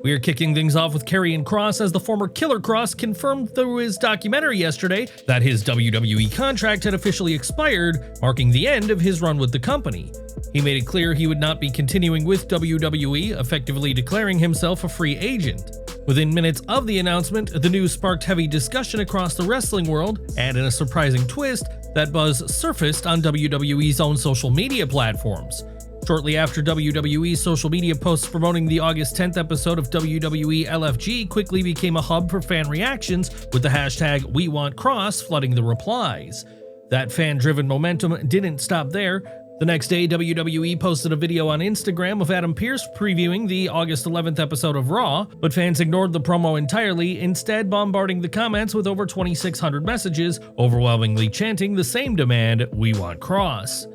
We are kicking things off with Karrion Kross, as the former Killer Kross confirmed through his documentary yesterday that his WWE contract had officially expired, marking the end of his run with the company. He made it clear he would not be continuing with WWE, effectively declaring himself a free agent. Within minutes of the announcement, the news sparked heavy discussion across the wrestling world, and in a surprising twist, that buzz surfaced on WWE's own social media platforms. Shortly after, WWE's social media posts promoting the August 10th episode of WWE LFG quickly became a hub for fan reactions, with the hashtag WeWantKross flooding the replies. That fan-driven momentum didn't stop there. The next day, WWE posted a video on Instagram of Adam Pearce previewing the August 11th episode of Raw, but fans ignored the promo entirely, instead bombarding the comments with over 2,600 messages, overwhelmingly chanting the same demand, WeWantKross.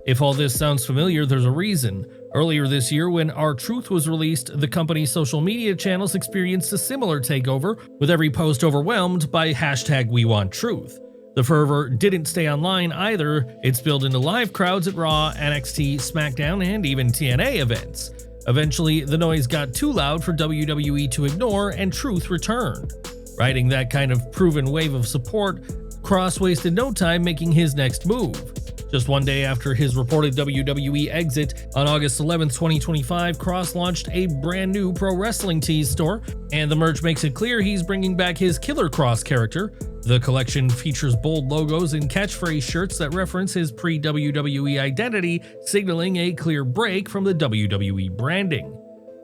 If all this sounds familiar, there's a reason. Earlier this year, when R-Truth was released, the company's social media channels experienced a similar takeover, with every post overwhelmed by hashtag WeWantTruth. The fervor didn't stay online either. It spilled into live crowds at Raw, NXT, SmackDown, and even TNA events. Eventually, the noise got too loud for WWE to ignore, and Truth returned. Riding that kind of proven wave of support, Kross wasted no time making his next move. Just one day after his reported WWE exit, on August 11, 2025, Kross launched a brand new pro wrestling tees store, and the merch makes it clear he's bringing back his Killer Kross character. The collection features bold logos and catchphrase shirts that reference his pre-WWE identity, signaling a clear break from the WWE branding.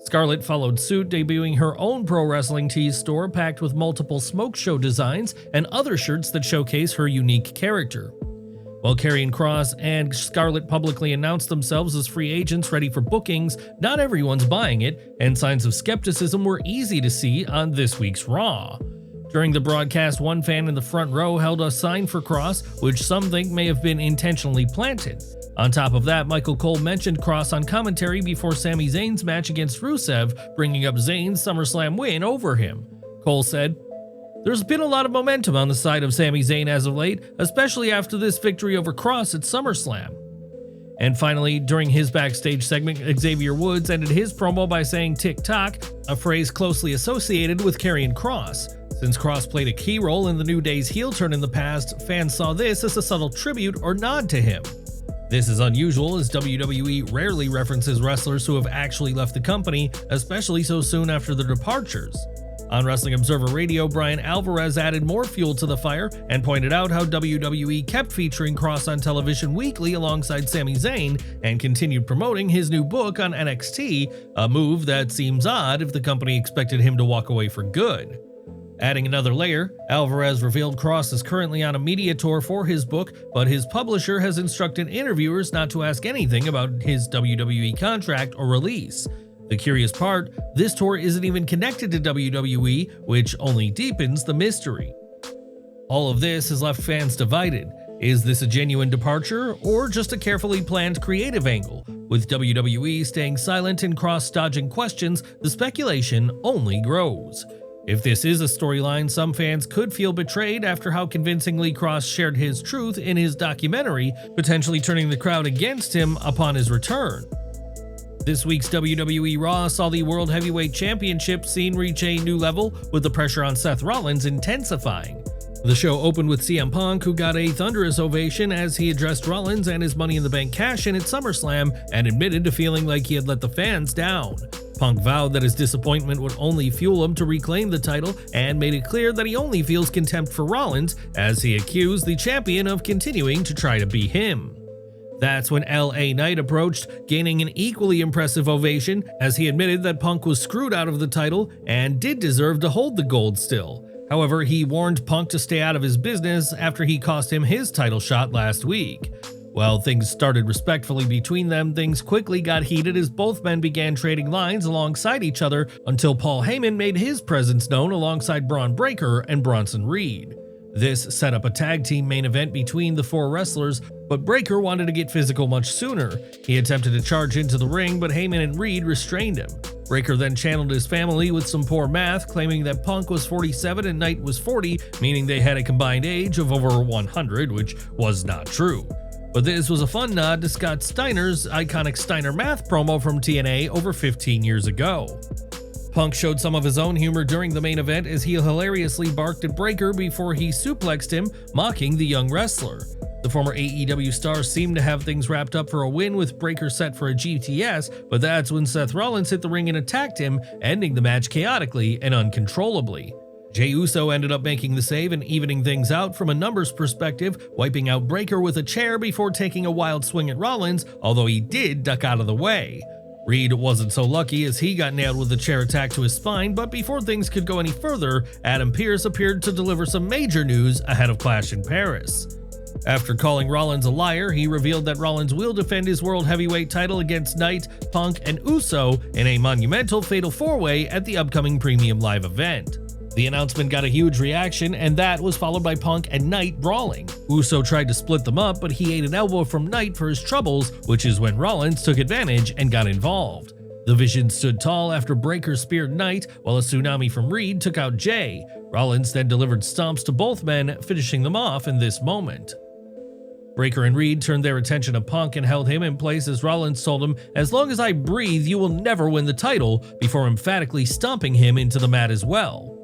Scarlett followed suit, debuting her own pro wrestling tees store packed with multiple smoke show designs and other shirts that showcase her unique character. While Karrion Kross and Scarlett publicly announced themselves as free agents ready for bookings, not everyone's buying it, and signs of skepticism were easy to see on this week's Raw. During the broadcast, one fan in the front row held a sign for Kross, which some think may have been intentionally planted. On top of that, Michael Cole mentioned Kross on commentary before Sami Zayn's match against Rusev, bringing up Zayn's SummerSlam win over him. Cole said, "There's been a lot of momentum on the side of Sami Zayn as of late, especially after this victory over Kross at SummerSlam." And finally, during his backstage segment, Xavier Woods ended his promo by saying "tick-tock," a phrase closely associated with Karrion Kross. Since Kross played a key role in the New Day's heel turn in the past, fans saw this as a subtle tribute or nod to him. This is unusual, as WWE rarely references wrestlers who have actually left the company, especially so soon after their departures. On Wrestling Observer Radio, Brian Alvarez added more fuel to the fire and pointed out how WWE kept featuring Kross on television weekly alongside Sami Zayn and continued promoting his new book on NXT, a move that seems odd if the company expected him to walk away for good. Adding another layer, Alvarez revealed Kross is currently on a media tour for his book, but his publisher has instructed interviewers not to ask anything about his WWE contract or release. The curious part, this tour isn't even connected to WWE, which only deepens the mystery. All of this has left fans divided. Is this a genuine departure, or just a carefully planned creative angle? With WWE staying silent and Kross dodging questions, the speculation only grows. If this is a storyline, some fans could feel betrayed after how convincingly Kross shared his truth in his documentary, potentially turning the crowd against him upon his return. This week's WWE Raw saw the World Heavyweight Championship scene reach a new level, with the pressure on Seth Rollins intensifying. The show opened with CM Punk, who got a thunderous ovation as he addressed Rollins and his Money in the Bank cash-in at SummerSlam and admitted to feeling like he had let the fans down. Punk vowed that his disappointment would only fuel him to reclaim the title and made it clear that he only feels contempt for Rollins, as he accused the champion of continuing to try to be him. That's when LA Knight approached, gaining an equally impressive ovation as he admitted that Punk was screwed out of the title and did deserve to hold the gold still. However, he warned Punk to stay out of his business after he cost him his title shot last week. While things started respectfully between them, things quickly got heated as both men began trading lines alongside each other until Paul Heyman made his presence known alongside Braun Breaker and Bronson Reed. This set up a tag team main event between the four wrestlers, but Breaker wanted to get physical much sooner. He attempted to charge into the ring, but Heyman and Reed restrained him. Breaker then channeled his family with some poor math, claiming that Punk was 47 and Knight was 40, meaning they had a combined age of over 100, which was not true. But this was a fun nod to Scott Steiner's iconic Steiner Math promo from TNA over 15 years ago. Punk showed some of his own humor during the main event as he hilariously barked at Breakker before he suplexed him, mocking the young wrestler. The former AEW star seemed to have things wrapped up for a win with Breakker set for a GTS, but that's when Seth Rollins hit the ring and attacked him, ending the match chaotically and uncontrollably. Jey Uso ended up making the save and evening things out from a numbers perspective, wiping out Breakker with a chair before taking a wild swing at Rollins, although he did duck out of the way. Reed wasn't so lucky as he got nailed with a chair attack to his spine, but before things could go any further, Adam Pearce appeared to deliver some major news ahead of Clash in Paris. After calling Rollins a liar, he revealed that Rollins will defend his World Heavyweight title against Knight, Punk, and Uso in a monumental Fatal 4-Way at the upcoming Premium Live event. The announcement got a huge reaction, and that was followed by Punk and Knight brawling. Uso tried to split them up, but he ate an elbow from Knight for his troubles, which is when Rollins took advantage and got involved. The Vision stood tall after Breakker speared Knight, while a tsunami from Reed took out Jey. Rollins then delivered stomps to both men, finishing them off in this moment. Breakker and Reed turned their attention to Punk and held him in place as Rollins told him, "As long as I breathe, you will never win the title," before emphatically stomping him into the mat as well.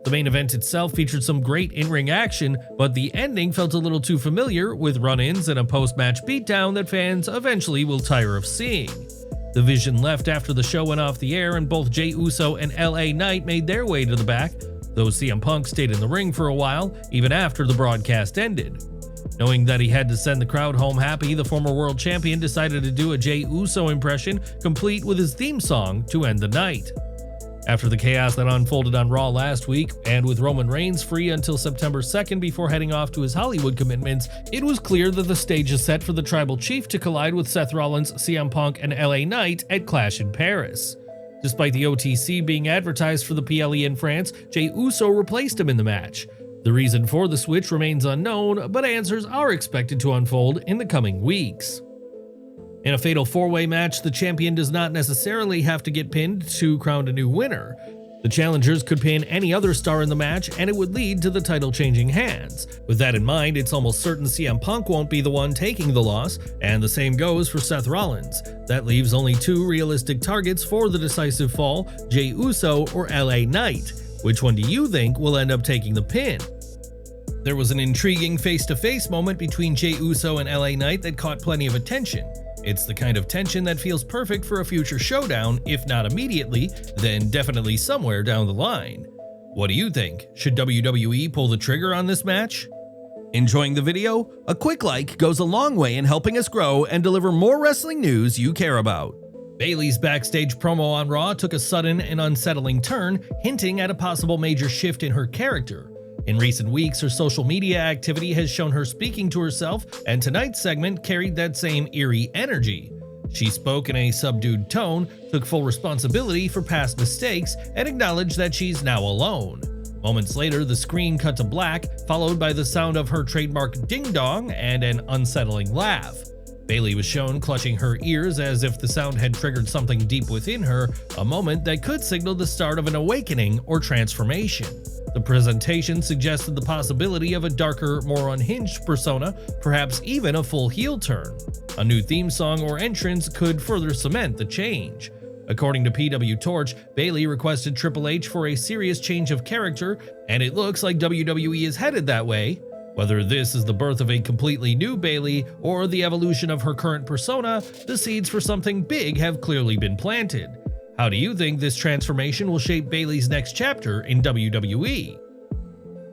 The main event itself featured some great in-ring action, but the ending felt a little too familiar, with run-ins and a post-match beatdown that fans eventually will tire of seeing. The Vision left after the show went off the air, and both Jey Uso and LA Knight made their way to the back, though CM Punk stayed in the ring for a while, even after the broadcast ended. Knowing that he had to send the crowd home happy, the former world champion decided to do a Jey Uso impression, complete with his theme song, to end the night. After the chaos that unfolded on Raw last week, and with Roman Reigns free until September 2nd before heading off to his Hollywood commitments, it was clear that the stage is set for the Tribal Chief to collide with Seth Rollins, CM Punk, and LA Knight at Clash in Paris. Despite the OTC being advertised for the PLE in France, Jey Uso replaced him in the match. The reason for the switch remains unknown, but answers are expected to unfold in the coming weeks. In a Fatal 4-Way match, the champion does not necessarily have to get pinned to crown a new winner. The challengers could pin any other star in the match, and it would lead to the title changing hands. With that in mind, it's almost certain CM Punk won't be the one taking the loss, and the same goes for Seth Rollins. That leaves only two realistic targets for the decisive fall, Jey Uso or LA Knight. Which one do you think will end up taking the pin? There was an intriguing face-to-face moment between Jey Uso and LA Knight that caught plenty of attention. It's the kind of tension that feels perfect for a future showdown, if not immediately, then definitely somewhere down the line. What do you think? Should WWE pull the trigger on this match? Enjoying the video? A quick like goes a long way in helping us grow and deliver more wrestling news you care about. Bayley's backstage promo on Raw took a sudden and unsettling turn, hinting at a possible major shift in her character. In recent weeks, her social media activity has shown her speaking to herself, and tonight's segment carried that same eerie energy. She spoke in a subdued tone, took full responsibility for past mistakes, and acknowledged that she's now alone. Moments later, the screen cut to black, followed by the sound of her trademark ding-dong and an unsettling laugh. Bayley was shown clutching her ears as if the sound had triggered something deep within her, a moment that could signal the start of an awakening or transformation. The presentation suggested the possibility of a darker, more unhinged persona, perhaps even a full heel turn. A new theme song or entrance could further cement the change. According to PW Torch, Bayley requested Triple H for a serious change of character, and it looks like WWE is headed that way. Whether this is the birth of a completely new Bayley or the evolution of her current persona, the seeds for something big have clearly been planted. How do you think this transformation will shape Bayley's next chapter in WWE?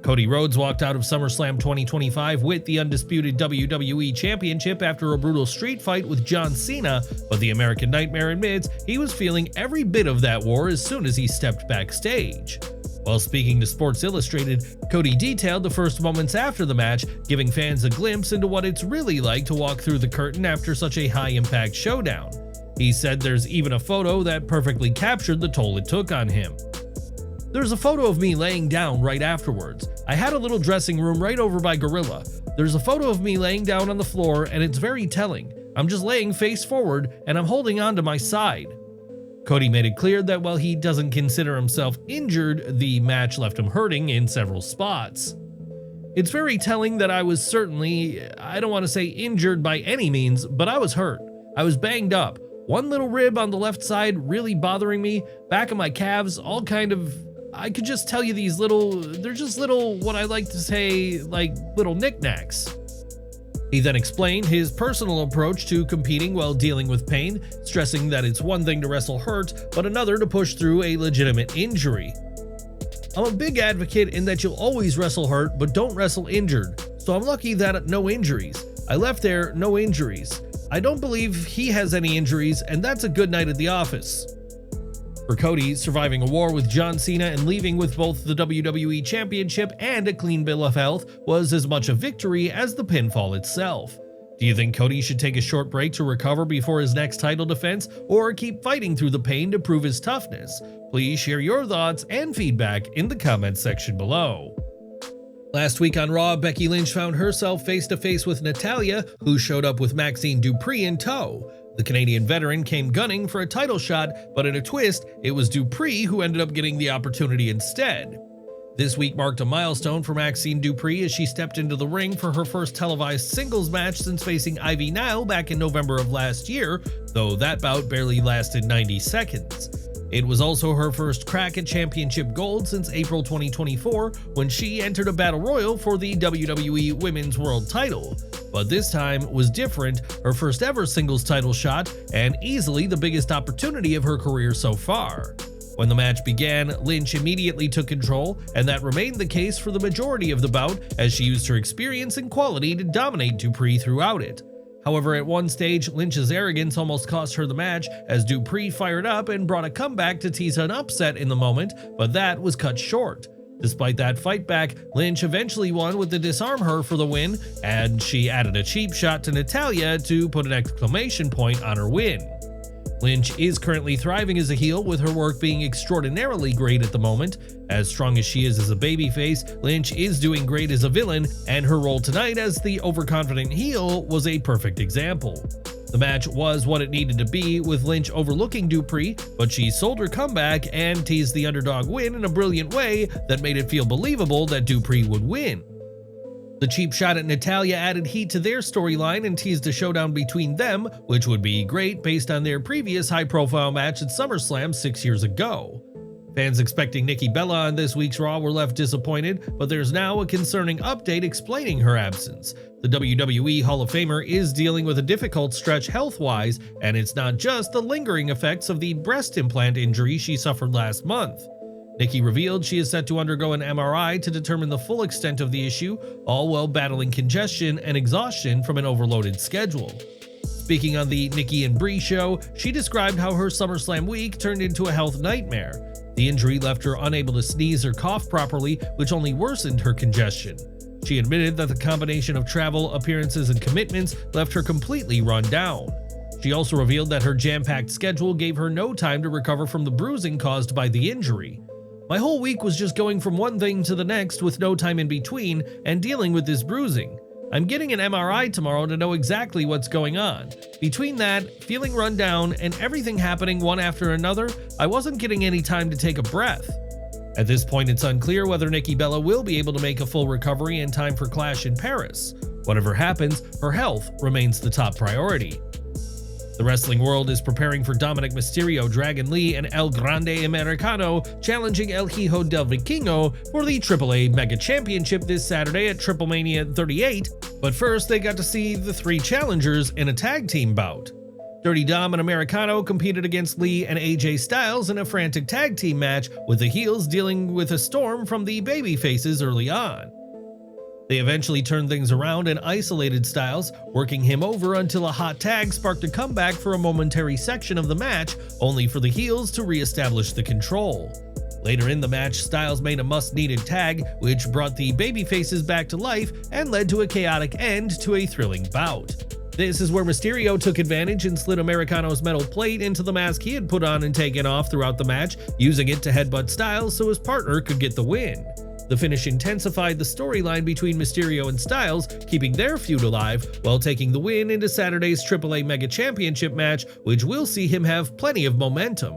Cody Rhodes walked out of SummerSlam 2025 with the undisputed WWE Championship after a brutal street fight with John Cena, but the American Nightmare admits he was feeling every bit of that war as soon as he stepped backstage. While speaking to Sports Illustrated, Cody detailed the first moments after the match, giving fans a glimpse into what it's really like to walk through the curtain after such a high-impact showdown. He said there's even a photo that perfectly captured the toll it took on him. "There's a photo of me laying down right afterwards. I had a little dressing room right over by Gorilla. There's a photo of me laying down on the floor, and it's very telling. I'm just laying face forward, and I'm holding on to my side." Cody made it clear that while he doesn't consider himself injured, the match left him hurting in several spots. "It's very telling that I was certainly, I don't want to say injured by any means, but I was hurt. I was banged up. One little rib on the left side really bothering me, back of my calves, all kind of, I could just tell you these they're just little, what I like to say, like little knickknacks. He then explained his personal approach to competing while dealing with pain, stressing that it's one thing to wrestle hurt, but another to push through a legitimate injury. I'm a big advocate in that you'll always wrestle hurt, but don't wrestle injured, so I'm lucky that no injuries. I left there, no injuries. I don't believe he has any injuries, and that's a good night at the office. For Cody, surviving a war with John Cena and leaving with both the WWE Championship and a clean bill of health was as much a victory as the pinfall itself. Do you think Cody should take a short break to recover before his next title defense, or keep fighting through the pain to prove his toughness? Please share your thoughts and feedback in the comments section below. Last week on Raw, Becky Lynch found herself face-to-face with Natalya, who showed up with Maxxine Dupri in tow. The Canadian veteran came gunning for a title shot, but in a twist, it was Dupri who ended up getting the opportunity instead. This week marked a milestone for Maxxine Dupri as she stepped into the ring for her first televised singles match since facing Ivy Nile back in November of last year, though that bout barely lasted 90 seconds. It was also her first crack at championship gold since April 2024, when she entered a battle royal for the WWE Women's World title. But this time was different, her first ever singles title shot, and easily the biggest opportunity of her career so far. When the match began, Lynch immediately took control, and that remained the case for the majority of the bout as she used her experience and quality to dominate Dupri throughout it. However, at one stage, Lynch's arrogance almost cost her the match as Dupri fired up and brought a comeback to tease an upset in the moment, but that was cut short. Despite that fight back, Lynch eventually won with the disarm her for the win, and she added a cheap shot to Natalya to put an exclamation point on her win. Lynch is currently thriving as a heel, with her work being extraordinarily great at the moment. As strong as she is as a babyface, Lynch is doing great as a villain, and her role tonight as the overconfident heel was a perfect example. The match was what it needed to be, with Lynch overlooking Dupri, but she sold her comeback and teased the underdog win in a brilliant way that made it feel believable that Dupri would win. The cheap shot at Natalya added heat to their storyline and teased a showdown between them, which would be great based on their previous high-profile match at SummerSlam 6 years ago. Fans expecting Nikki Bella on this week's Raw were left disappointed, but there's now a concerning update explaining her absence. The WWE Hall of Famer is dealing with a difficult stretch health-wise, and it's not just the lingering effects of the breast implant injury she suffered last month. Nikki revealed she is set to undergo an MRI to determine the full extent of the issue, all while battling congestion and exhaustion from an overloaded schedule. Speaking on the Nikki and Brie show, she described how her SummerSlam week turned into a health nightmare. The injury left her unable to sneeze or cough properly, which only worsened her congestion. She admitted that the combination of travel, appearances, and commitments left her completely run down. She also revealed that her jam-packed schedule gave her no time to recover from the bruising caused by the injury. My whole week was just going from one thing to the next with no time in between and dealing with this bruising. I'm getting an MRI tomorrow to know exactly what's going on. Between that, feeling run down, and everything happening one after another, I wasn't getting any time to take a breath. At this point, it's unclear whether Nikki Bella will be able to make a full recovery in time for Clash in Paris. Whatever happens, her health remains the top priority. The wrestling world is preparing for Dominik Mysterio, Dragon Lee, and El Grande Americano challenging El Hijo del Vikingo for the AAA Mega Championship this Saturday at Triplemania 38, but first they got to see the three challengers in a tag team bout. Dirty Dom and Americano competed against Lee and AJ Styles in a frantic tag team match, with the heels dealing with a storm from the babyfaces early on. They eventually turned things around and isolated Styles, working him over until a hot tag sparked a comeback for a momentary section of the match, only for the heels to re-establish the control. Later in the match, Styles made a must-needed tag, which brought the babyfaces back to life and led to a chaotic end to a thrilling bout. This is where Mysterio took advantage and slid Americano's metal plate into the mask he had put on and taken off throughout the match, using it to headbutt Styles so his partner could get the win. The finish intensified the storyline between Mysterio and Styles, keeping their feud alive while taking the win into Saturday's AAA Mega Championship match, which will see him have plenty of momentum.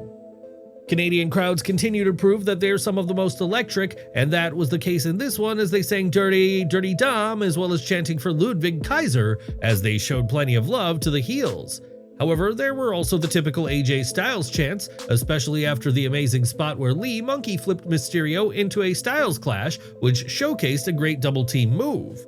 Canadian crowds continue to prove that they're some of the most electric, and that was the case in this one as they sang Dirty, Dirty Dom, as well as chanting for Ludwig Kaiser as they showed plenty of love to the heels. However, there were also the typical AJ Styles chants, especially after the amazing spot where Lee monkey flipped Mysterio into a Styles Clash, which showcased a great double team move.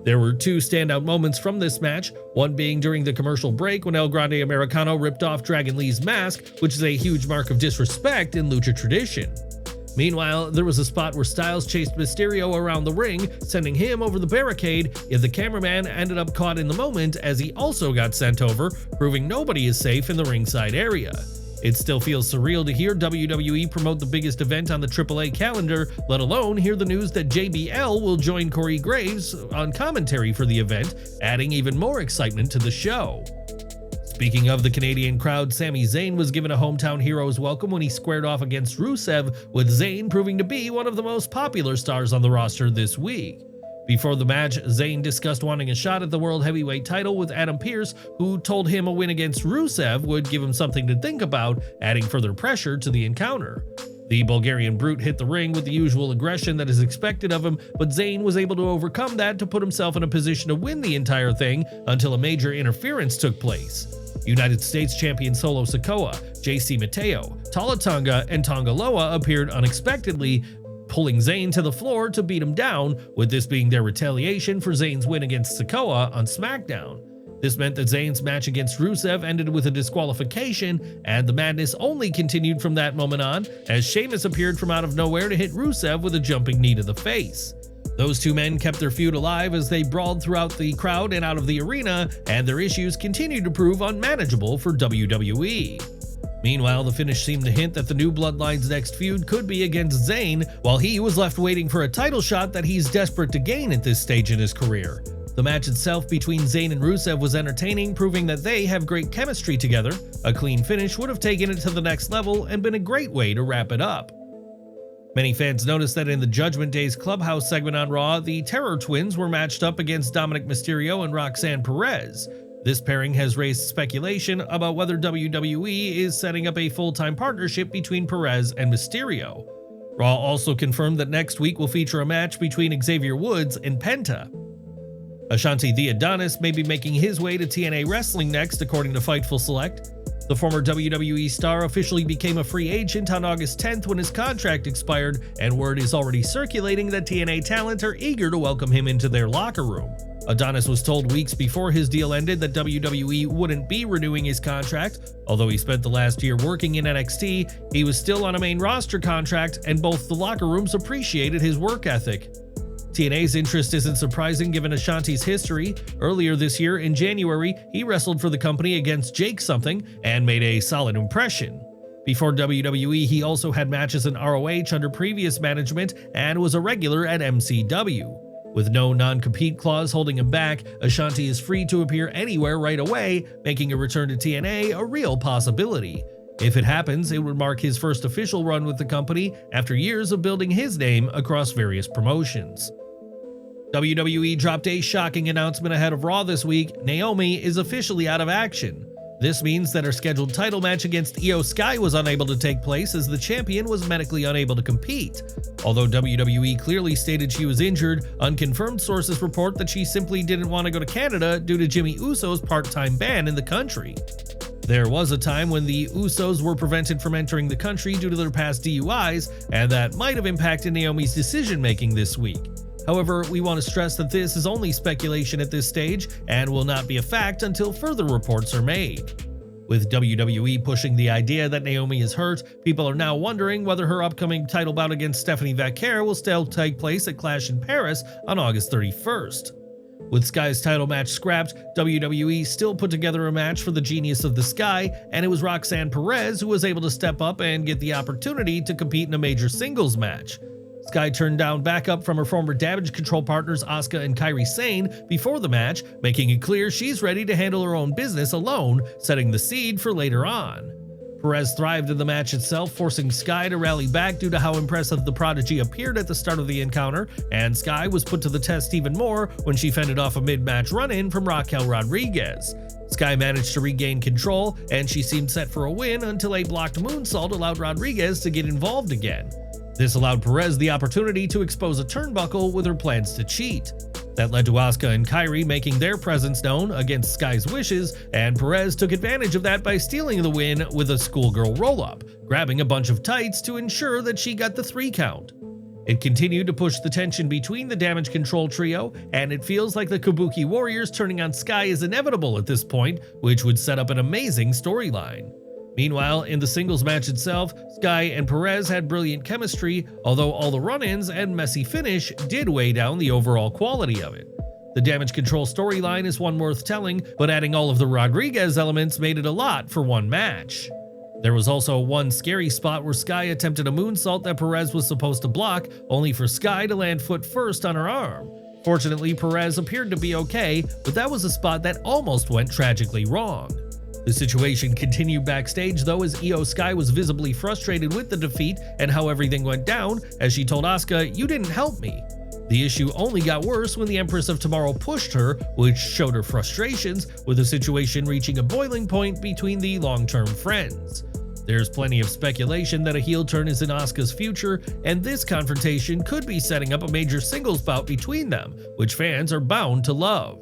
There were two standout moments from this match, one being during the commercial break when El Grande Americano ripped off Dragon Lee's mask, which is a huge mark of disrespect in lucha tradition. Meanwhile, there was a spot where Styles chased Mysterio around the ring, sending him over the barricade, yet the cameraman ended up caught in the moment as he also got sent over, proving nobody is safe in the ringside area. It still feels surreal to hear WWE promote the biggest event on the AAA calendar, let alone hear the news that JBL will join Corey Graves on commentary for the event, adding even more excitement to the show. Speaking of the Canadian crowd, Sami Zayn was given a hometown hero's welcome when he squared off against Rusev, with Zayn proving to be one of the most popular stars on the roster this week. Before the match, Zayn discussed wanting a shot at the World Heavyweight title with Adam Pearce, who told him a win against Rusev would give him something to think about, adding further pressure to the encounter. The Bulgarian Brute hit the ring with the usual aggression that is expected of him, but Zayn was able to overcome that to put himself in a position to win the entire thing until a major interference took place. United States champion Solo Sikoa, JC Mateo, Tala Tonga, and Tonga Loa appeared unexpectedly, pulling Zayn to the floor to beat him down, with this being their retaliation for Zayn's win against Sikoa on SmackDown. This meant that Zayn's match against Rusev ended with a disqualification, and the madness only continued from that moment on, as Sheamus appeared from out of nowhere to hit Rusev with a jumping knee to the face. Those two men kept their feud alive as they brawled throughout the crowd and out of the arena, and their issues continued to prove unmanageable for WWE. Meanwhile, the finish seemed to hint that the new Bloodline's next feud could be against Zayn, while he was left waiting for a title shot that he's desperate to gain at this stage in his career. The match itself between Zayn and Rusev was entertaining, proving that they have great chemistry together. A clean finish would have taken it to the next level and been a great way to wrap it up. Many fans noticed that in the Judgment Day's Clubhouse segment on Raw, the Terror Twins were matched up against Dominik Mysterio and Roxanne Perez. This pairing has raised speculation about whether WWE is setting up a full-time partnership between Perez and Mysterio. Raw also confirmed that next week will feature a match between Xavier Woods and Penta. Ashante the Adonis may be making his way to TNA Wrestling next, according to Fightful Select. The former WWE star officially became a free agent on August 10th when his contract expired, and word is already circulating that TNA talent are eager to welcome him into their locker room. Adonis was told weeks before his deal ended that WWE wouldn't be renewing his contract. Although he spent the last year working in NXT, he was still on a main roster contract, and both the locker rooms appreciated his work ethic. TNA's interest isn't surprising given Ashante's history. Earlier this year, in January, he wrestled for the company against Jake Something and made a solid impression. Before WWE, he also had matches in ROH under previous management and was a regular at MCW. With no non-compete clause holding him back, Ashante is free to appear anywhere right away, making a return to TNA a real possibility. If it happens, it would mark his first official run with the company after years of building his name across various promotions. WWE dropped a shocking announcement ahead of Raw this week. Naomi is officially out of action. This means that her scheduled title match against Io Sky was unable to take place as the champion was medically unable to compete. Although WWE clearly stated she was injured, unconfirmed sources report that she simply didn't want to go to Canada due to Jimmy Uso's part-time ban in the country. There was a time when the Usos were prevented from entering the country due to their past DUIs, and that might have impacted Naomi's decision-making this week. However, we want to stress that this is only speculation at this stage and will not be a fact until further reports are made. With WWE pushing the idea that Naomi is hurt, people are now wondering whether her upcoming title bout against Stephanie Vaquer will still take place at Clash in Paris on August 31st. With Sky's title match scrapped, WWE still put together a match for the Genius of the Sky, and it was Roxanne Perez who was able to step up and get the opportunity to compete in a major singles match. Sky turned down backup from her former Damage Control partners Asuka and Kairi Sane before the match, making it clear she's ready to handle her own business alone, setting the seed for later on. Perez thrived in the match itself, forcing Sky to rally back due to how impressive the Prodigy appeared at the start of the encounter, and Sky was put to the test even more when she fended off a mid-match run-in from Raquel Rodriguez. Sky managed to regain control, and she seemed set for a win until a blocked moonsault allowed Rodriguez to get involved again. This allowed Perez the opportunity to expose a turnbuckle with her plans to cheat. That led to Asuka and Kairi making their presence known against Sky's wishes, and Perez took advantage of that by stealing the win with a schoolgirl roll-up, grabbing a bunch of tights to ensure that she got the 3 count. It continued to push the tension between the Damage Control trio, and it feels like the Kabuki Warriors turning on Sky is inevitable at this point, which would set up an amazing storyline. Meanwhile, in the singles match itself, Sky and Perez had brilliant chemistry, although all the run-ins and messy finish did weigh down the overall quality of it. The Damage Control storyline is one worth telling, but adding all of the Rodriguez elements made it a lot for one match. There was also one scary spot where Sky attempted a moonsault that Perez was supposed to block, only for Sky to land foot first on her arm. Fortunately, Perez appeared to be okay, but that was a spot that almost went tragically wrong. The situation continued backstage though, as Io Sky was visibly frustrated with the defeat and how everything went down, as she told Asuka, "You didn't help me." The issue only got worse when the Empress of Tomorrow pushed her, which showed her frustrations, with the situation reaching a boiling point between the long-term friends. There's plenty of speculation that a heel turn is in Asuka's future, and this confrontation could be setting up a major singles bout between them, which fans are bound to love.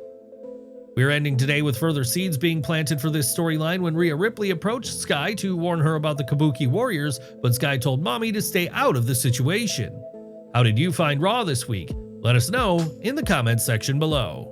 We're ending today with further seeds being planted for this storyline when Rhea Ripley approached Sky to warn her about the Kabuki Warriors, but Sky told Mommy to stay out of the situation. How did you find Raw this week? Let us know in the comments section below.